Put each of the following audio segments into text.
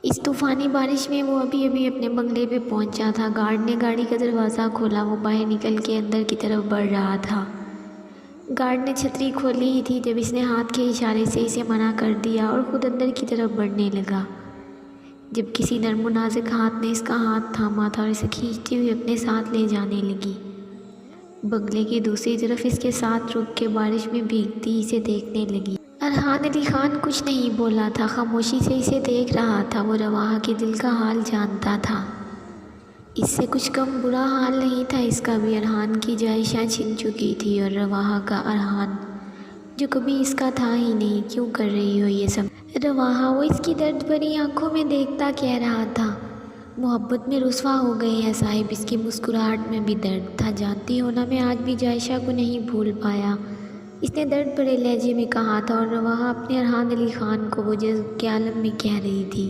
اس طوفانی بارش میں وہ ابھی ابھی اپنے بنگلے پہ پہنچا تھا۔ گارڈ نے گاڑی کا دروازہ کھولا، وہ باہر نکل کے اندر کی طرف بڑھ رہا تھا۔ گارڈ نے چھتری کھولی ہی تھی جب اس نے ہاتھ کے اشارے سے اسے منع کر دیا اور خود اندر کی طرف بڑھنے لگا، جب کسی نرم و نازک ہاتھ نے اس کا ہاتھ تھاما تھا اور اسے کھینچتے ہوئے اپنے ساتھ لے جانے لگی۔ بنگلے کی دوسری طرف اس کے ساتھ رک کے بارش میں بھیگتی اسے دیکھنے لگی۔ ارحان علی خان کچھ نہیں بولا تھا، خاموشی سے اسے دیکھ رہا تھا۔ وہ رواحہ کے دل کا حال جانتا تھا، اس سے کچھ کم برا حال نہیں تھا اس کا بھی۔ ارحان کی جائشاں چھن چکی تھی اور رواحہ کا ارحان جو کبھی اس کا تھا ہی نہیں، کیوں کر رہی ہو یہ سب رواحہ؟ وہ اس کی درد بھری آنکھوں میں دیکھتا کہہ رہا تھا۔ محبت میں رسوا ہو گئے ہیں صاحب۔ اس کی مسکراہٹ میں بھی درد تھا۔ جانتی ہو نا، میں آج بھی جائشہ کو نہیں بھول پایا، اس نے درد بھرے لہجے میں کہا تھا، اور رواحہ اپنے ارحان علی خان کو وہ جذب کے عالم میں کہہ رہی تھی۔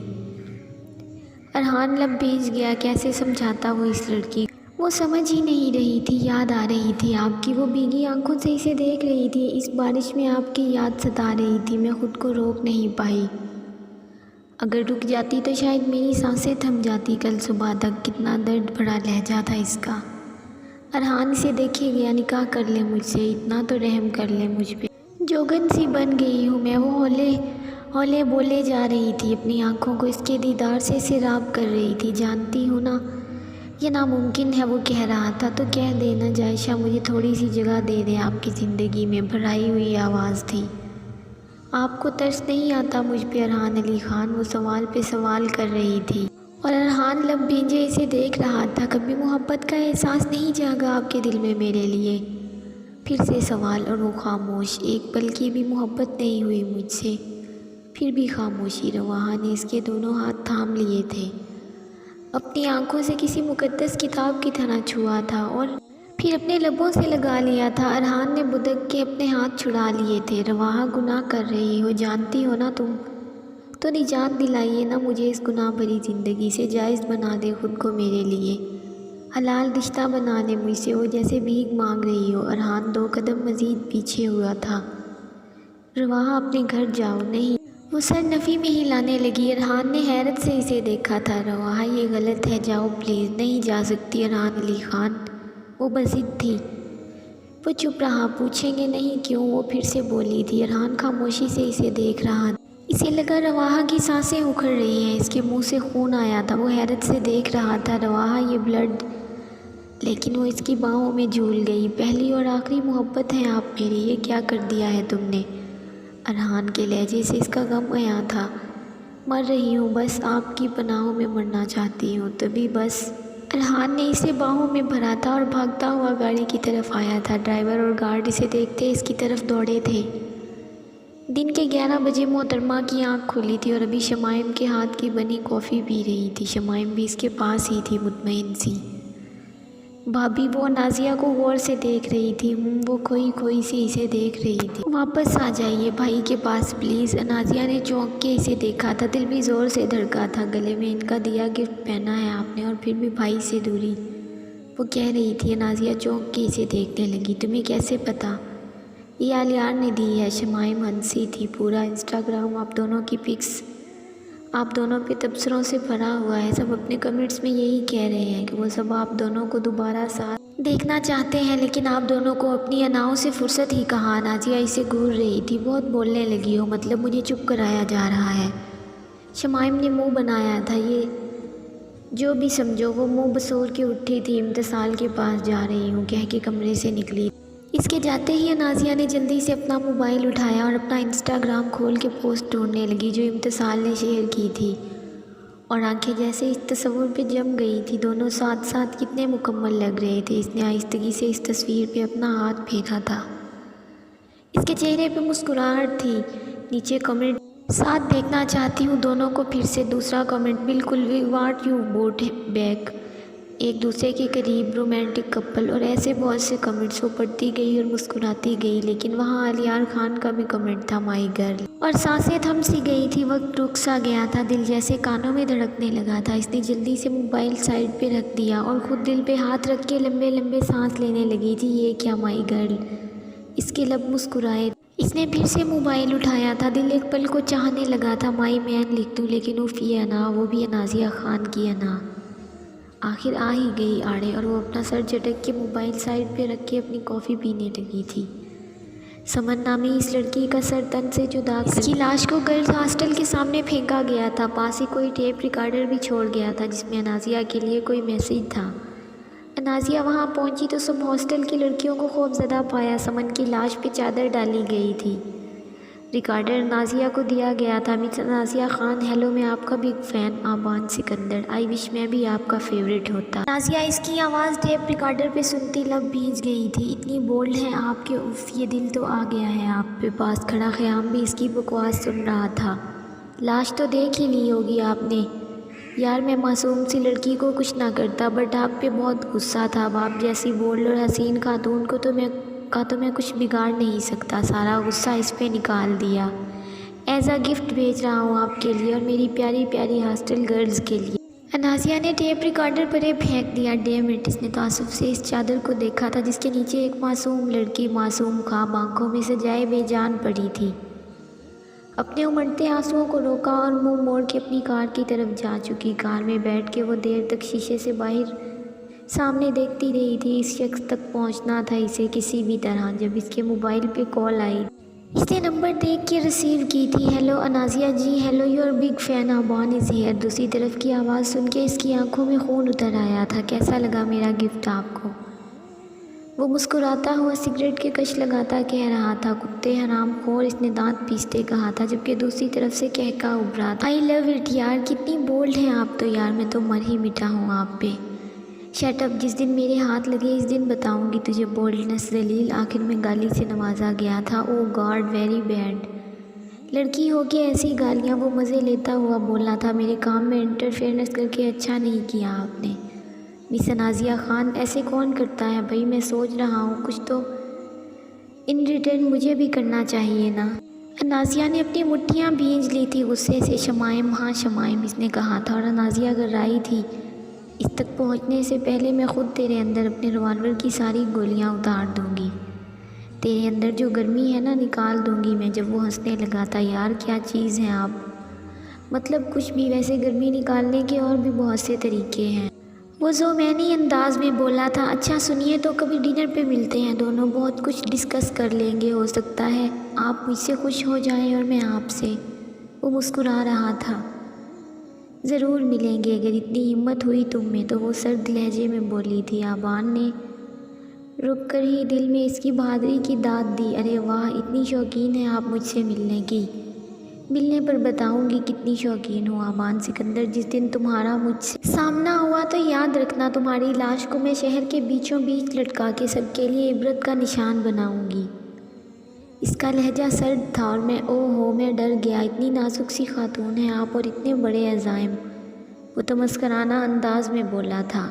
ارحان لب بھیج گیا، کیسے سمجھاتا وہ اس لڑکی کو؟ وہ سمجھ ہی نہیں رہی تھی، یاد آ رہی تھی آپ کی۔ وہ بھیگی آنکھوں سے اسے دیکھ رہی تھی۔ اس بارش میں آپ کی یاد ستا رہی تھی، میں خود کو روک نہیں پائی۔ اگر رک جاتی تو شاید میری سانسیں تھم جاتی کل صبح تک۔ کتنا درد بھرا لہجہ تھا اس کا۔ ارحان اسے دیکھے گیا، نکاح کر لے مجھ سے، اتنا تو رحم کر لے مجھ پہ، جوگن سی بن گئی ہوں میں۔ وہ ہولے بولے جا رہی تھی، اپنی آنکھوں کو اس کے دیدار سے سیراب کر رہی تھی۔ جانتی ہوں نا، یہ ناممکن ہے، وہ کہہ رہا تھا۔ تو کہہ دینا جائشہ، مجھے تھوڑی سی جگہ دے دیں آپ کی زندگی میں، بھرائی ہوئی آواز تھی۔ آپ کو ترس نہیں آتا مجھ پہ ارحان علی خان؟ وہ سوال پہ سوال کر رہی تھی اور ارحان لب بھیجے اسے دیکھ رہا تھا۔ کبھی محبت کا احساس نہیں جاگا آپ کے دل میں میرے لیے؟ پھر سے سوال، اور وہ خاموش۔ ایک پل کی بھی محبت نہیں ہوئی مجھ سے؟ پھر بھی خاموشی۔ رواحہ نے اس کے دونوں ہاتھ تھام لیے تھے، اپنی آنکھوں سے کسی مقدس کتاب کی طرح چھوا تھا اور پھر اپنے لبوں سے لگا لیا تھا۔ ارحان نے بدک کے اپنے ہاتھ چھڑا لیے تھے۔ رواحہ، گناہ کر رہی ہو، جانتی ہو نا تم؟ تو نجات دلائیے نا مجھے اس گناہ بھری زندگی سے، جائز بنا دے خود کو میرے لیے، حلال رشتہ بنا لے مجھ سے۔ وہ جیسے بھیک مانگ رہی ہو۔ ارحان 2 قدم مزید پیچھے ہوا تھا۔ رواحہ، اپنے گھر جاؤ۔ نہیں، وہ سر نفی میں ہلانے لگی۔ ارحان نے حیرت سے اسے دیکھا تھا۔ رواحہ، یہ غلط ہے، جاؤ پلیز۔ نہیں جا سکتی ارحان علی خان، وہ بضد تھی۔ وہ چپ رہا۔ پوچھیں گے نہیں کیوں؟ وہ پھر سے بولی تھی۔ ارحان خاموشی سے اسے دیکھ رہا تھا۔ اسے لگا رواحہ کی سانسیں اکھڑ رہی ہیں، اس کے منہ سے خون آیا تھا۔ وہ حیرت سے دیکھ رہا تھا۔ رواحہ، یہ بلڈ؟ لیکن وہ اس کی باہوں میں جھول گئی۔ پہلی اور آخری محبت ہے آپ میری، یہ کیا کر دیا ہے تم نے؟ ارحان کے لہجے سے اس کا غم آیا تھا۔ مر رہی ہوں بس، آپ کی پناہوں میں مرنا چاہتی ہوں، تبھی بس۔ ارحان نے اسے باہوں میں بھرا تھا اور بھاگتا ہوا گاڑی کی طرف آیا تھا۔ ڈرائیور اور گارڈ اسے دیکھتے اس کی طرف دوڑے تھے۔ دن کے 11 بجے محترمہ کی آنکھ کھلی تھی اور ابھی شمائم کے ہاتھ کی بنی کافی پی رہی تھی۔ شمائم بھی اس کے پاس ہی تھی، مطمئن سی۔ بھابھی، وہ نازیہ کو غور سے دیکھ رہی تھی۔ وہ کھوئی سی اسے دیکھ رہی تھی۔ واپس آ جائیے بھائی کے پاس پلیز۔ نازیہ نے چونک کے اسے دیکھا تھا، دل بھی زور سے دھڑکا تھا۔ گلے میں ان کا دیا گفٹ پہنا ہے آپ نے، اور پھر بھی بھائی سے دوری، وہ کہہ رہی تھی۔ نازیہ چونک کے اسے دیکھنے لگی۔ تمہیں کیسے پتا؟ یہ علیار نے دی ہے۔ شمائم ہنسی تھی۔ پورا انسٹاگرام آپ دونوں کی پکس، آپ دونوں پہ تبصروں سے بھرا ہوا ہے۔ سب اپنے کمنٹس میں یہی کہہ رہے ہیں کہ وہ سب آپ دونوں کو دوبارہ ساتھ دیکھنا چاہتے ہیں، لیکن آپ دونوں کو اپنی اناؤں سے فرصت ہی کہاں۔ نازیہ اسے گھور رہی تھی۔ بہت بولنے لگی ہو، مطلب مجھے چپ کرایا جا رہا ہے؟ شمائم نے منہ بنایا تھا۔ یہ جو بھی سمجھو۔ وہ منہ بسور کے اٹھی تھی۔ امتسال کے پاس جا رہی ہوں کہہ کے کمرے سے نکلی۔ اس کے جاتے ہی نازیہ نے جلدی سے اپنا موبائل اٹھایا اور اپنا انسٹاگرام کھول کے پوسٹ ڈھونڈنے لگی جو امتسال نے شیئر کی تھی، اور آنکھیں جیسے اس تصور پہ جم گئی تھی۔ دونوں ساتھ ساتھ کتنے مکمل لگ رہے تھے۔ اس نے آہستگی سے اس تصویر پہ اپنا ہاتھ پھینکا تھا۔ اس کے چہرے پہ مسکراہٹ تھی۔ نیچے کمنٹ، ساتھ دیکھنا چاہتی ہوں دونوں کو پھر سے۔ دوسرا کمنٹ، بالکل، we want you both back, ایک دوسرے کے قریب، رومانٹک کپل، اور ایسے بہت سے کمنٹس۔ وہ پڑھتی گئی اور مسکراتی گئی۔ لیکن وہاں علیار خان کا بھی کمنٹ تھا، مائی گرل، اور سانسیں تھم سی گئی تھی۔ وقت رک سا گیا تھا، دل جیسے کانوں میں دھڑکنے لگا تھا۔ اس نے جلدی سے موبائل سائڈ پہ رکھ دیا اور خود دل پہ ہاتھ رکھ کے لمبے لمبے سانس لینے لگی تھی۔ یہ کیا، مائی گرل؟ اس کے لب مسکرائے۔ اس نے پھر سے موبائل اٹھایا تھا، دل ایک پل کو چاہنے لگا تھا مائی مین لکھ دوں، لیکن اف یہ انا، وہ بھی انازیہ خان کی انا آخر آ ہی گئی آڑے، اور وہ اپنا سر جھٹک کے موبائل سائڈ پہ رکھ کے اپنی کافی پینے لگی تھی۔ سمن نامی اس لڑکی کا سر تن سے جدا کر اس کی لاش کو گرلز ہاسٹل کے سامنے پھینکا گیا تھا۔ پاس ہی کوئی ٹیپ ریکارڈر بھی چھوڑ گیا تھا جس میں انازیہ کے لیے کوئی میسیج تھا۔ انازیہ وہاں پہنچی تو سب ہاسٹل کی لڑکیوں کو خوف زدہ پایا۔ سمن کی لاش پہ چادر ڈالی گئی تھی۔ ریکارڈر انازیہ کو دیا گیا تھا۔ مس انازیہ خان، ہیلو، میں آپ کا بگ فین آبان سکندر، آئی وش میں بھی آپ کا فیوریٹ ہوتا۔ انازیہ اس کی آواز ٹیپ ریکارڈر پہ سنتی لب بھیج گئی تھی۔ اتنی بولڈ ہیں آپ کے، اف یہ دل تو آ گیا ہے آپ پہ۔ پاس کھڑا خیام بھی اس کی بکواس سن رہا تھا۔ لاش تو دیکھ ہی لی ہوگی آپ نے یار، میں معصوم سی لڑکی کو کچھ نہ کرتا، بٹ آپ پہ بہت غصہ تھا۔ باپ جیسی بولڈ اور حسین خاتون کو تو میں کچھ بگاڑ نہیں سکتا، سارا غصہ اس پہ نکال دیا۔ ایز اے گفٹ بھیج رہا ہوں آپ کے لیے اور میری پیاری پیاری ہاسٹل گرلز کے لیے۔ انازیہ نے ٹیپ ریکارڈر پرے پھینک دیا۔ ڈیم اٹ، اس نے تعصب سے اس چادر کو دیکھا تھا جس کے نیچے ایک معصوم لڑکی معصوم خواب آنکھوں میں سجائے بے جان پڑی تھی۔ اپنے امڑتے آنسوؤں کو روکا اور منہ موڑ کے اپنی کار کی طرف جا چکی۔ کار میں بیٹھ کے وہ دیر تک شیشے سے باہر سامنے دیکھتی رہی تھی۔ اس شخص تک پہنچنا تھا اسے کسی بھی طرح۔ جب اس کے موبائل پہ کال آئی، اس نے نمبر دیکھ کے ریسیو کی تھی۔ Hello Anaziya ji, hello, your big fan Aban is here. دوسری طرف کی آواز سن کے اس کی آنکھوں میں خون اتر آیا تھا۔ کیسا لگا میرا گفٹ آپ کو؟ وہ مسکراتا ہوا سگریٹ کے کش لگاتا کہہ رہا تھا۔ کتے حرام خور، اس نے دانت پیستے کہا تھا، جبکہ دوسری طرف سے کہکا ابھرا تھا۔ آئی لو اٹ یار، کتنی بولڈ ہیں آپ تو یار، میں تو مر ہی مٹا ہوں آپ پہ۔ شٹ اپ، جس دن میرے ہاتھ لگے اس دن بتاؤں گی تجھے بولڈنس ذلیل۔ آخر میں گالی سے نوازا گیا تھا۔ او گاڈ، ویری بیڈ۔ لڑکی ہو کے ایسی گالیاں، وہ مزے لیتا ہوا بولا تھا۔ میرے کام میں انٹرفیئرنس کر کے اچھا نہیں کیا آپ نے مس انازیہ خان، ایسے کون کرتا ہے بھائی؟ میں سوچ رہا ہوں کچھ تو ان ریٹرن مجھے بھی کرنا چاہیے نا۔ انازیہ نے اپنی مٹھیاں بھینج لی تھی غصے سے۔ شمائم، ہاں شمائم، اس نے کہا تھا، اور انازیہ گھبرائی تھی۔ اس تک پہنچنے سے پہلے میں خود تیرے اندر اپنے ریوالور کی ساری گولیاں اتار دوں گی۔ تیرے اندر جو گرمی ہے نا، نکال دوں گی میں۔ جب وہ ہنسنے لگا تھا، یار کیا چیز ہے آپ، مطلب کچھ بھی، ویسے گرمی نکالنے کے اور بھی بہت سے طریقے ہیں۔ وہ زومینی انداز میں بولا تھا۔ اچھا سنیے تو کبھی ڈنر پہ ملتے ہیں، دونوں بہت کچھ ڈسکس کر لیں گے۔ ہو سکتا ہے آپ مجھ سے خوش ہو جائیں اور میں آپ سے۔ وہ مسکرا رہا تھا۔ ضرور ملیں گے اگر اتنی ہمت ہوئی تم میں تو، وہ سرد لہجے میں بولی تھی۔ آبان نے رک کر ہی دل میں اس کی بہادری کی داد دی۔ ارے واہ، اتنی شوقین ہیں آپ مجھ سے ملنے کی؟ ملنے پر بتاؤں گی کتنی شوقین ہوں آبان سکندر۔ جس دن تمہارا مجھ سے سامنا ہوا تو یاد رکھنا، تمہاری لاش کو میں شہر کے بیچوں بیچ لٹکا کے سب کے لیے عبرت کا نشان بناؤں گی۔ اس کا لہجہ سرد تھا اور میں ڈر گیا۔ اتنی نازک سی خاتون ہیں آپ اور اتنے بڑے عزائم۔ وہ تمسکرانہ انداز میں بولا تھا۔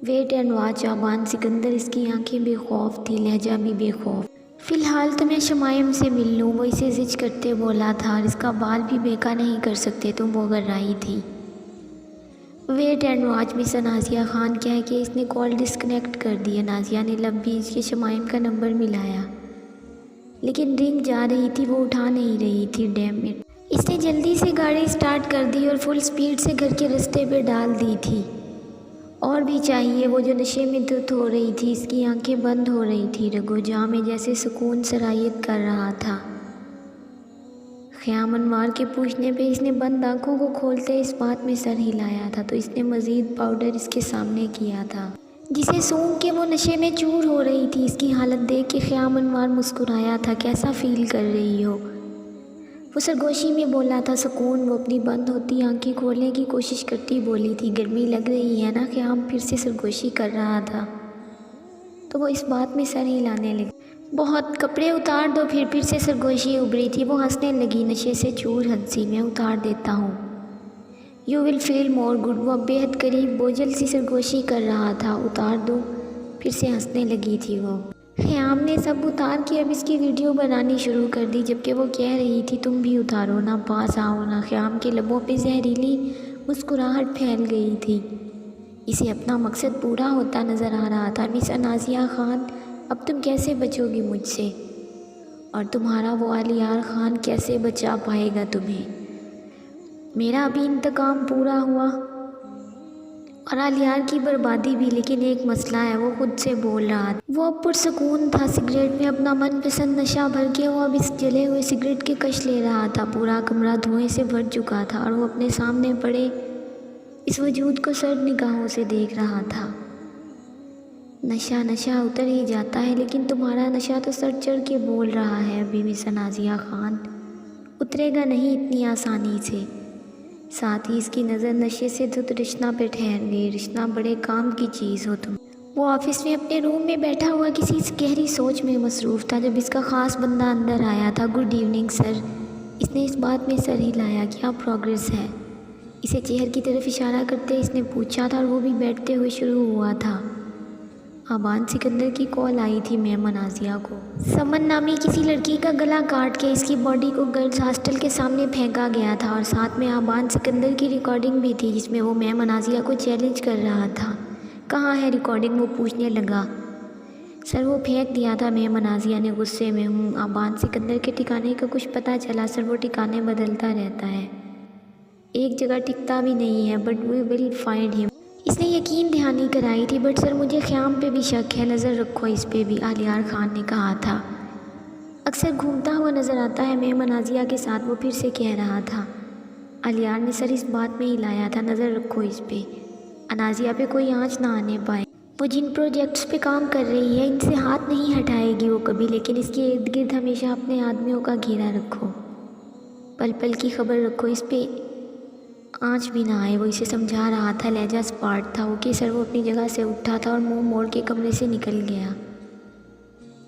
Wait and watch Aban Sikandar. اس کی آنکھیں بے خوف تھی، لہجہ بھی بے خوف۔ فی الحال تو میں شمائم سے مل لوں، وہ اسے زج کرتے بولا تھا، اور اس کا بال بھی بیکا نہیں کر سکتے تم، وہ گھبرائی تھی۔ ویٹ اینڈ واچ مس انازیہ خان کہہ کے اس نے کال ڈسکنیکٹ کر دی۔ انازیہ نے لب بھیج کے شمائم کا نمبر ملایا، لیکن رنگ جا رہی تھی، وہ اٹھا نہیں رہی تھی۔ ڈیم اٹ، اس نے جلدی سے گاڑی سٹارٹ کر دی اور فل سپیڈ سے گھر کے رستے پہ ڈال دی تھی۔ اور بھی چاہیے، وہ جو نشے میں دھت ہو رہی تھی، اس کی آنکھیں بند ہو رہی تھی، رگو جاں میں جیسے سکون سرایت کر رہا تھا۔ خیام انوار کے پوچھنے پہ اس نے بند آنکھوں کو کھولتے اس بات میں سر ہلایا تھا تو اس نے مزید پاؤڈر اس کے سامنے کیا تھا، جسے سونگھ کے وہ نشے میں چور ہو رہی تھی۔ اس کی حالت دیکھ کے خیام انوار مسکرایا تھا۔ کیسا فیل کر رہی ہو؟ وہ سرگوشی میں بولا تھا۔ سکون، وہ اپنی بند ہوتی آنکھیں کھولنے کی کوشش کرتی بولی تھی۔ گرمی لگ رہی ہے نا؟ خیام پھر سے سرگوشی کر رہا تھا تو وہ اس بات میں سر ہلانے لگی۔ بہت، کپڑے اتار دو۔ پھر سے سرگوشی ابھری تھی۔ وہ ہنسنے لگی۔ نشے سے چور ہنسی، میں اتار دیتا ہوں، you will feel more good. وہ اب بے حد قریب بوجھل سی سرگوشی کر رہا تھا۔ اتار دو، پھر سے ہنسنے لگی تھی وہ۔ خیام نے سب اتار کے اب اس کی ویڈیو بنانی شروع کر دی، جبکہ وہ کہہ رہی تھی تم بھی اتارو نا، پاس آؤ نا۔ خیام کے لبوں پہ زہریلی مسکراہٹ پھیل گئی تھی۔ اسے اپنا مقصد پورا ہوتا نظر آ رہا تھا۔ مس انازیہ خان، اب تم کیسے بچو گی مجھ سے؟ اور تمہارا وہ علیار خان کیسے بچا پائے گا تمہیں؟ میرا بھی انتقام پورا ہوا اور علیار کی بربادی بھی، لیکن ایک مسئلہ ہے، وہ خود سے بول رہا تھا۔ وہ اب پرسکون تھا، سگریٹ میں اپنا من پسند نشہ بھر کے وہ اب اس جلے ہوئے سگریٹ کے کش لے رہا تھا۔ پورا کمرہ دھوئیں سے بھر چکا تھا اور وہ اپنے سامنے پڑے اس وجود کو سرد نگاہوں سے دیکھ رہا تھا۔ نشہ اتر ہی جاتا ہے، لیکن تمہارا نشہ تو سر چڑھ کے بول رہا ہے ابھی بھی ثنازیہ خان، اترے گا نہیں اتنی آسانی سے۔ ساتھ ہی اس کی نظر نشے سے دھت رشنا پہ ٹھہر گئی۔ رشنا، بڑے کام کی چیز ہو تم۔ وہ آفس میں اپنے روم میں بیٹھا ہوا کسی گہری سوچ میں مصروف تھا جب اس کا خاص بندہ اندر آیا تھا۔ گڈ ایوننگ سر، اس نے اس بات میں سر ہلایا۔ کیا پروگریس ہے؟ اسے چہر کی طرف اشارہ کرتے اس نے پوچھا تھا اور وہ بھی بیٹھتے ہوئے شروع ہوا تھا۔ آبان سکندر کی کال آئی تھی میم انازیہ کو۔ سمن نامی کسی لڑکی کا گلا کاٹ کے اس کی باڈی کو گرلز ہاسٹل کے سامنے پھینکا گیا تھا، اور ساتھ میں آبان سکندر کی ریکارڈنگ بھی تھی جس میں وہ میم انازیہ کو چیلنج کر رہا تھا۔ کہاں ہے ریکارڈنگ؟ وہ پوچھنے لگا۔ سر وہ پھینک دیا تھا، میم انازیہ نے غصے میں۔ آبان سکندر کے ٹھکانے کا کچھ پتہ چلا؟ سر وہ ٹھکانے بدلتا رہتا ہے، ایک جگہ ٹکتا بھی نہیں ہے، بٹ وی ول فائنڈ ہم۔ اس نے یقین دہانی کرائی تھی، بٹ سر مجھے خیام پہ بھی شک ہے، نظر رکھو اس پہ بھی، علیار خان نے کہا تھا۔ اکثر گھومتا ہوا نظر آتا ہے میم انازیہ کے ساتھ، وہ پھر سے کہہ رہا تھا۔ علیار نے سر اس بات میں ہلایا تھا، نظر رکھو اس پہ، انازیہ پہ کوئی آنچ نہ آنے پائے۔ وہ جن پروجیکٹس پہ کام کر رہی ہے ان سے ہاتھ نہیں ہٹائے گی وہ کبھی، لیکن اس کے ارد گرد ہمیشہ اپنے آدمیوں کا گھیرا رکھو، پل پل کی خبر رکھو، اس پہ آنچ بھی نہ آئے۔ وہ اسے سمجھا رہا تھا، لہجہ اسپارٹ تھا۔ اوکے سر، وہ اپنی جگہ سے اٹھا تھا اور منہ موڑ کے کمرے سے نکل گیا،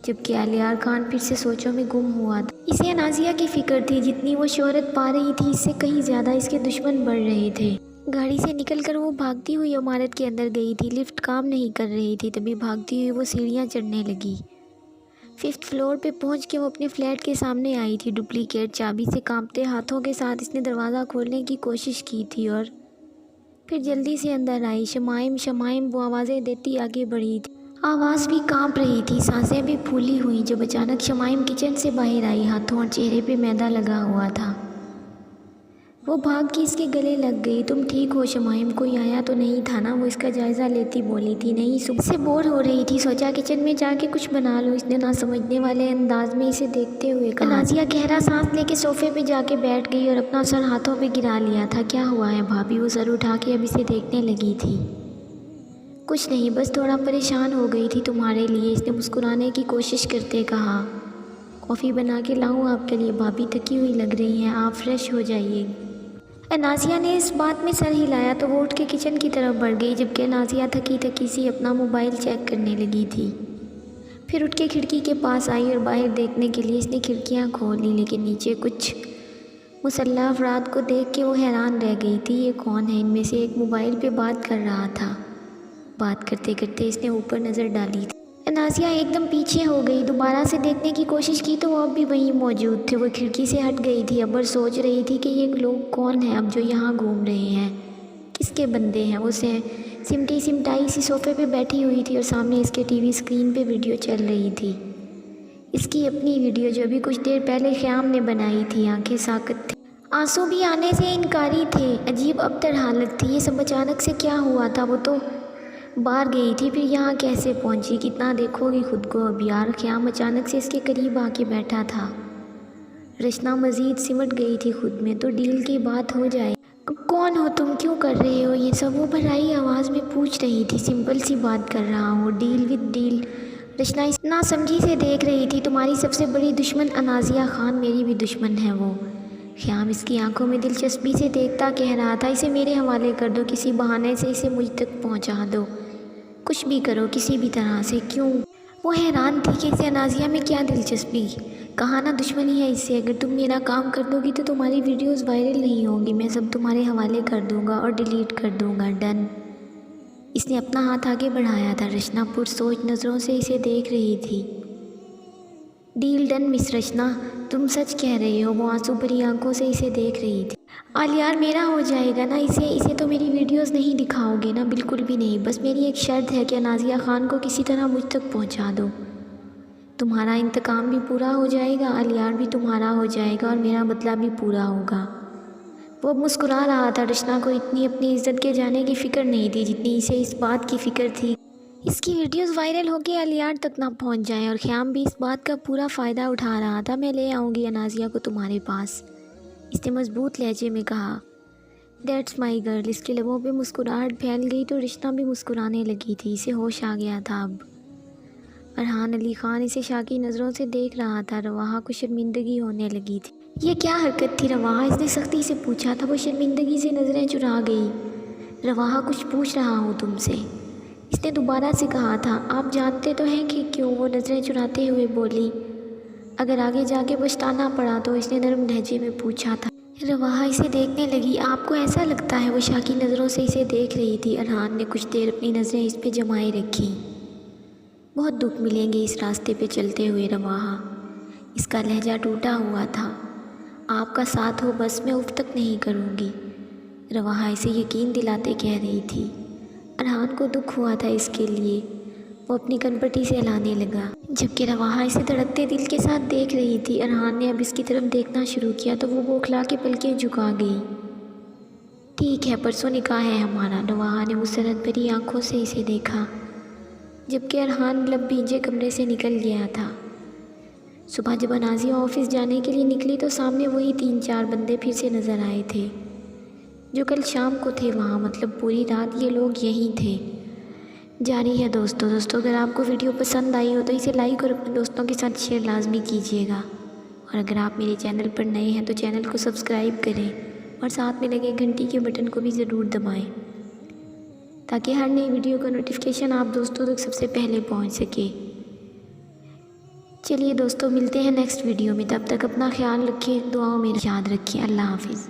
جبکہ علیار خان پھر سے سوچوں میں گم ہوا تھا۔ اسے انازیہ کی فکر تھی، جتنی وہ شہرت پا رہی تھی اس سے کہیں زیادہ اس کے دشمن بڑھ رہے تھے۔ گاڑی سے نکل کر وہ بھاگتی ہوئی عمارت کے اندر گئی تھی، لفٹ کام نہیں کر رہی تھی، تبھی بھاگتی ہوئی وہ سیڑھیاں چڑھنے لگی۔ 5th فلور پہ پہنچ کے وہ اپنے فلیٹ کے سامنے آئی تھی۔ ڈپلیکیٹ چابی سے کانپتے ہاتھوں کے ساتھ اس نے دروازہ کھولنے کی کوشش کی تھی اور پھر جلدی سے اندر آئی۔ شمائم وہ آوازیں دیتی آگے بڑھی تھی، آواز بھی کانپ رہی تھی، سانسیں بھی پھولی ہوئیں، جب اچانک شمائم کچن سے باہر آئی، ہاتھوں اور چہرے پہ میدا لگا ہوا تھا۔ وہ بھاگ کے اس کے گلے لگ گئی۔ تم ٹھیک ہو شمائم؟ کوئی آیا تو نہیں تھا نا؟ وہ اس کا جائزہ لیتی بولی تھی۔ نہیں، صبح سے بور ہو رہی تھی، سوچا کچن میں جا کے کچھ بنا لوں، اس نے نہ سمجھنے والے انداز میں اسے دیکھتے ہوئے کہا۔ نازیہ گہرا سانس لے کے صوفے پہ جا کے بیٹھ گئی اور اپنا سر ہاتھوں پہ گرا لیا تھا۔ کیا ہوا ہے بھابھی؟ وہ سر اٹھا کے اب اسے دیکھنے لگی تھی۔ کچھ نہیں، بس تھوڑا پریشان ہو گئی تھی تمہارے لیے، اس نے مسکرانے کی کوشش کرتے کہا۔ کافی بنا کے لاؤں آپ کے لیے؟ بھابھی تھکی ہوئی لگ رہی ہیں، آپ فریش ہو جائیے۔ نازیہ نے اس بات میں سر ہلایا تو وہ اٹھ کے کچن کی طرف بڑھ گئی، جبکہ نازیہ تھکی سی اپنا موبائل چیک کرنے لگی تھی۔ پھر اٹھ کے کھڑکی کے پاس آئی اور باہر دیکھنے کے لیے اس نے کھڑکیاں کھول لی، لیکن نیچے کچھ مسلح افراد کو دیکھ کے وہ حیران رہ گئی تھی۔ یہ کون ہے؟ ان میں سے ایک موبائل پہ بات کر رہا تھا۔ بات کرتے کرتے اس نے اوپر نظر ڈالی تھی۔ نازیہ ایک دم پیچھے ہو گئی، دوبارہ سے دیکھنے کی کوشش کی تو وہ اب بھی وہیں موجود تھے۔ وہ کھڑکی سے ہٹ گئی تھی، اب سوچ رہی تھی کہ یہ لوگ کون ہیں اب جو یہاں گھوم رہے ہیں، کس کے بندے ہیں۔ وہ سمٹائی سی صوفے پہ بیٹھی ہوئی تھی اور سامنے اس کے ٹی وی اسکرین پہ ویڈیو چل رہی تھی، اس کی اپنی ویڈیو جو ابھی کچھ دیر پہلے خیام نے بنائی تھی۔ آنکھیں ساکت تھیں، آنسو بھی آنے سے انکاری تھے، عجیب ابتر حالت تھی۔ یہ سب اچانک سے کیا ہوا تھا؟ وہ تو باہر گئی تھی، پھر یہاں کیسے پہنچی؟ کتنا دیکھو گی خود کو اب یار؟ خیام اچانک سے اس کے قریب آ کے بیٹھا تھا۔ رشنا مزید سمٹ گئی تھی خود میں، تو ڈیل کی بات ہو جائے۔ کون ہو تم؟ کیوں کر رہے ہو یہ سب؟ وہ بھرائی آواز میں پوچھ رہی تھی۔ سمپل سی بات کر رہا ہوں، ڈیل وتھ ڈیل۔ رشنا اس ناسمجھی سے دیکھ رہی تھی۔ تمہاری سب سے بڑی دشمن انازیہ خان، میری بھی دشمن ہے وہ۔ خیام اس کی آنکھوں میں دلچسپی سے دیکھتا کہہ رہا تھا، اسے میرے حوالے کر دو، کسی بہانے سے اسے مجھ تک پہنچا دو، کچھ بھی کرو کسی بھی طرح سے۔ کیوں؟ وہ حیران تھی کہ اسے انازیہ میں کیا دلچسپی؟ کہا نا دشمنی ہے اس سے، اگر تم میرا کام کر دو گی تو تمہاری ویڈیوز وائرل نہیں ہوں گی، میں سب تمہارے حوالے کر دوں گا اور ڈیلیٹ کر دوں گا، ڈن۔ اس نے اپنا ہاتھ آگے بڑھایا تھا۔ رشنا پرسوچ نظروں سے اسے دیکھ رہی تھی۔ ڈیل ڈن مس رشنا، تم سچ کہہ رہے ہو؟ وہ آنسو بھری آنکھوں سے اسے دیکھ رہی تھی۔ علیار میرا ہو جائے گا نا؟ اسے تو میری ویڈیوز نہیں دکھاؤ گے نا؟ بالکل بھی نہیں، بس میری ایک شرط ہے کہ انازیہ خان کو کسی طرح مجھ تک پہنچا دو۔ تمہارا انتقام بھی پورا ہو جائے گا، الیار بھی تمہارا ہو جائے گا اور میرا بدلہ بھی پورا ہوگا۔ وہ اب مسکرا رہا تھا۔ رشنا کو اتنی اپنی عزت کے جانے کی فکر نہیں تھی جتنی اسے اس بات کی فکر تھی اس کی ویڈیوز وائرل ہو کے الیار تک نہ پہنچ جائیں، اور خیام بھی اس بات کا پورا فائدہ اٹھا رہا تھا۔ میں لے آؤں گی انازیہ کو تمہارے پاس، اس نے مضبوط لہجے میں کہا۔ That's my girl. اس کے لبوں پہ مسکراہٹ پھیل گئی تو رشنا بھی مسکرانے لگی تھی۔ اسے ہوش آ گیا تھا اب۔ ارحان علی خان اسے شاکی نظروں سے دیکھ رہا تھا۔ رواحہ کو شرمندگی ہونے لگی تھی۔ یہ کیا حرکت تھی رواحہ؟ اس نے سختی سے پوچھا تھا۔ وہ شرمندگی سے نظریں چرا گئی۔ رواحہ کچھ پوچھ رہا ہوں تم سے، اس نے دوبارہ سے کہا تھا۔ آپ جانتے تو ہیں کہ کیوں؟ وہ نظریں چراتے ہوئے بولی۔ اگر آگے جا کے پچھتانا پڑا تو، اس نے نرم لہجے میں پوچھا تھا۔ رواحہ اسے دیکھنے لگی۔ آپ کو ایسا لگتا ہے؟ وہ شاکی نظروں سے اسے دیکھ رہی تھی۔ ارحان نے کچھ دیر اپنی نظریں اس پہ جمائے رکھی۔ بہت دکھ ملیں گے اس راستے پہ چلتے ہوئے رواحہ، اس کا لہجہ ٹوٹا ہوا تھا۔ آپ کا ساتھ ہو بس، میں اف تک نہیں کروں گی، رواحہ اسے یقین دلاتے کہہ رہی تھی۔ ارحان کو دکھ ہوا تھا اس کے لیے۔ وہ اپنی کنپٹی سے ہلانے لگا، جبکہ رواحہ اسے دھڑکتے دل کے ساتھ دیکھ رہی تھی۔ ارحان نے اب اس کی طرف دیکھنا شروع کیا تو وہ بوکھلا کے پلکیں جھکا گئی۔ ٹھیک ہے، پرسوں نکاح ہے ہمارا۔ رواحہ نے مسرت بھری آنکھوں سے اسے دیکھا، جبکہ ارحان لب بھیجے کمرے سے نکل گیا تھا۔ صبح جب انازیہ آفس جانے کے لیے نکلی تو سامنے وہی 3-4 بندے پھر سے نظر آئے تھے جو کل شام کو تھے وہاں، مطلب پوری رات یہ لوگ یہیں تھے۔ جاری ہے دوستو اگر آپ کو ویڈیو پسند آئی ہو تو اسے لائک اور اپنے دوستوں کے ساتھ شیئر لازمی کیجیے گا، اور اگر آپ میرے چینل پر نئے ہیں تو چینل کو سبسکرائب کریں اور ساتھ میں لگے گھنٹی کے بٹن کو بھی ضرور دبائیں تاکہ ہر نئی ویڈیو کا نوٹیفیکیشن آپ دوستوں تک سب سے پہلے پہنچ سکے۔ چلیے دوستو، ملتے ہیں نیکسٹ ویڈیو میں، تب تک اپنا خیال رکھیں، دعاؤں میں یاد رکھیں۔ اللہ حافظ۔